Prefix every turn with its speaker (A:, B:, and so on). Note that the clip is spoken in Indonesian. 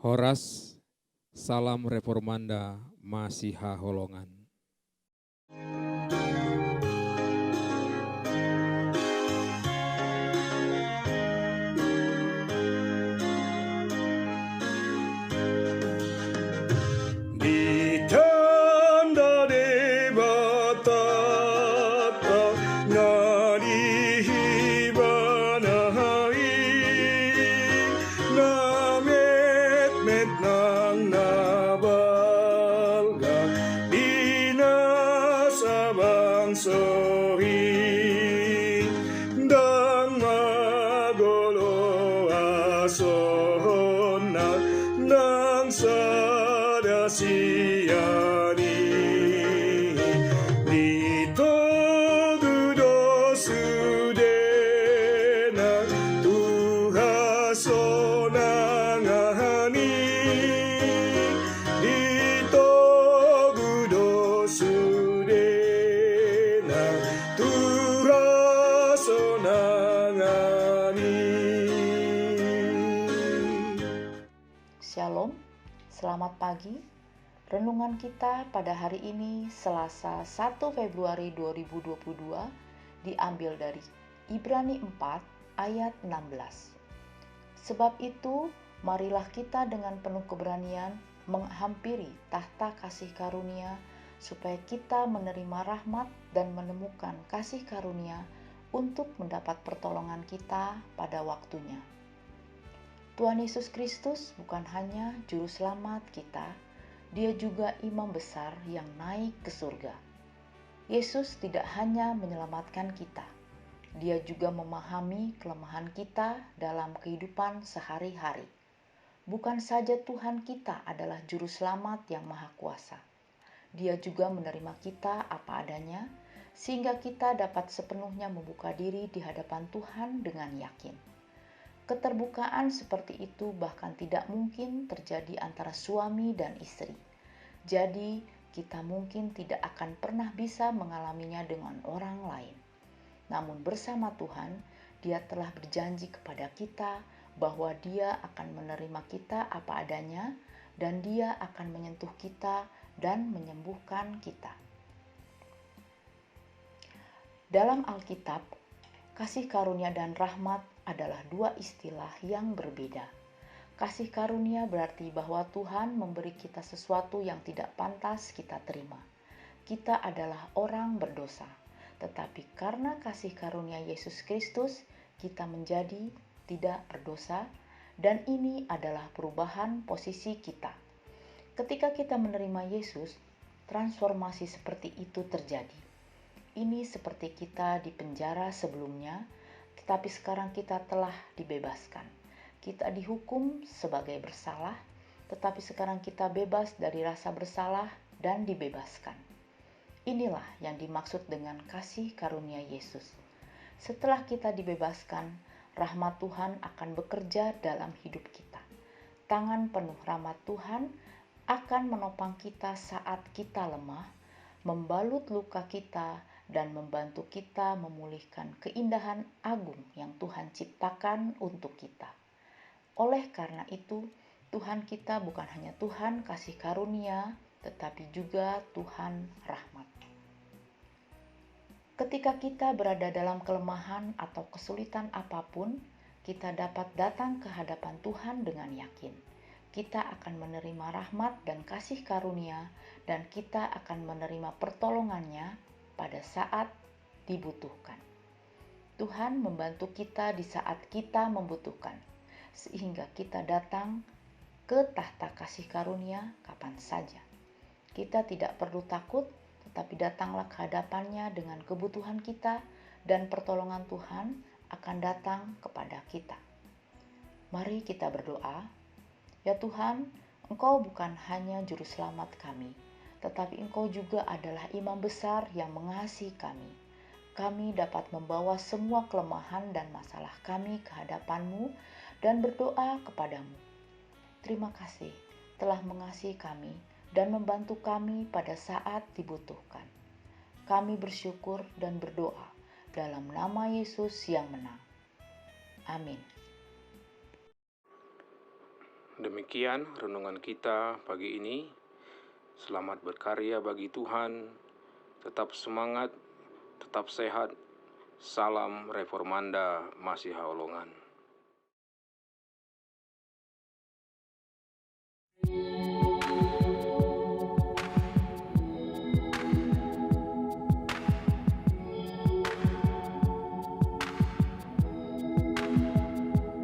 A: Horas, salam reformanda Masiha Holongan.
B: Shalom, selamat pagi. Renungan kita pada hari ini Selasa 1 Februari 2022 diambil dari Ibrani 4 ayat 16. Sebab itu, marilah kita dengan penuh keberanian menghampiri tahta kasih karunia supaya kita menerima rahmat dan menemukan kasih karunia untuk mendapat pertolongan kita pada waktunya. Tuhan Yesus Kristus bukan hanya juru selamat kita, Dia juga imam besar yang naik ke surga. Yesus tidak hanya menyelamatkan kita, Dia juga memahami kelemahan kita dalam kehidupan sehari-hari. Bukan saja Tuhan kita adalah juru selamat yang maha kuasa, Dia juga menerima kita apa adanya, sehingga kita dapat sepenuhnya membuka diri di hadapan Tuhan dengan yakin. Keterbukaan seperti itu bahkan tidak mungkin terjadi antara suami dan istri. Jadi, kita mungkin tidak akan pernah bisa mengalaminya dengan orang lain. Namun bersama Tuhan, Dia telah berjanji kepada kita bahwa Dia akan menerima kita apa adanya dan Dia akan menyentuh kita dan menyembuhkan kita. Dalam Alkitab, kasih karunia dan rahmat adalah dua istilah yang berbeda. Kasih karunia berarti bahwa Tuhan memberi kita sesuatu yang tidak pantas kita terima. Kita adalah orang berdosa, tetapi karena kasih karunia Yesus Kristus, kita menjadi tidak berdosa, dan ini adalah perubahan posisi kita. Ketika kita menerima Yesus, transformasi seperti itu terjadi. Ini seperti kita di penjara sebelumnya, tetapi sekarang kita telah dibebaskan. Kita dihukum sebagai bersalah, tetapi sekarang kita bebas dari rasa bersalah dan dibebaskan. Inilah yang dimaksud dengan kasih karunia Yesus. Setelah kita dibebaskan, rahmat Tuhan akan bekerja dalam hidup kita. Tangan penuh rahmat Tuhan akan menopang kita saat kita lemah, membalut luka kita, dan membantu kita memulihkan keindahan agung yang Tuhan ciptakan untuk kita. Oleh karena itu, Tuhan kita bukan hanya Tuhan kasih karunia, tetapi juga Tuhan rahmat. Ketika kita berada dalam kelemahan atau kesulitan apapun, kita dapat datang ke hadapan Tuhan dengan yakin. Kita akan menerima rahmat dan kasih karunia, dan kita akan menerima pertolongannya pada saat dibutuhkan. Tuhan membantu kita di saat kita membutuhkan, sehingga kita datang ke tahta kasih karunia kapan saja. Kita tidak perlu takut, tetapi datanglah ke hadapannya dengan kebutuhan kita, dan pertolongan Tuhan akan datang kepada kita. Mari kita berdoa. Ya Tuhan, Engkau bukan hanya juru selamat kami, tetapi Engkau juga adalah imam besar yang mengasihi kami. Kami dapat membawa semua kelemahan dan masalah kami ke hadapan-Mu dan berdoa kepadamu. Terima kasih telah mengasihi kami dan membantu kami pada saat dibutuhkan. Kami bersyukur dan berdoa dalam nama Yesus yang menang. Amin.
A: Demikian renungan kita pagi ini. Selamat berkarya bagi Tuhan. Tetap semangat, tetap sehat. Salam Reformanda Masiha Holongan.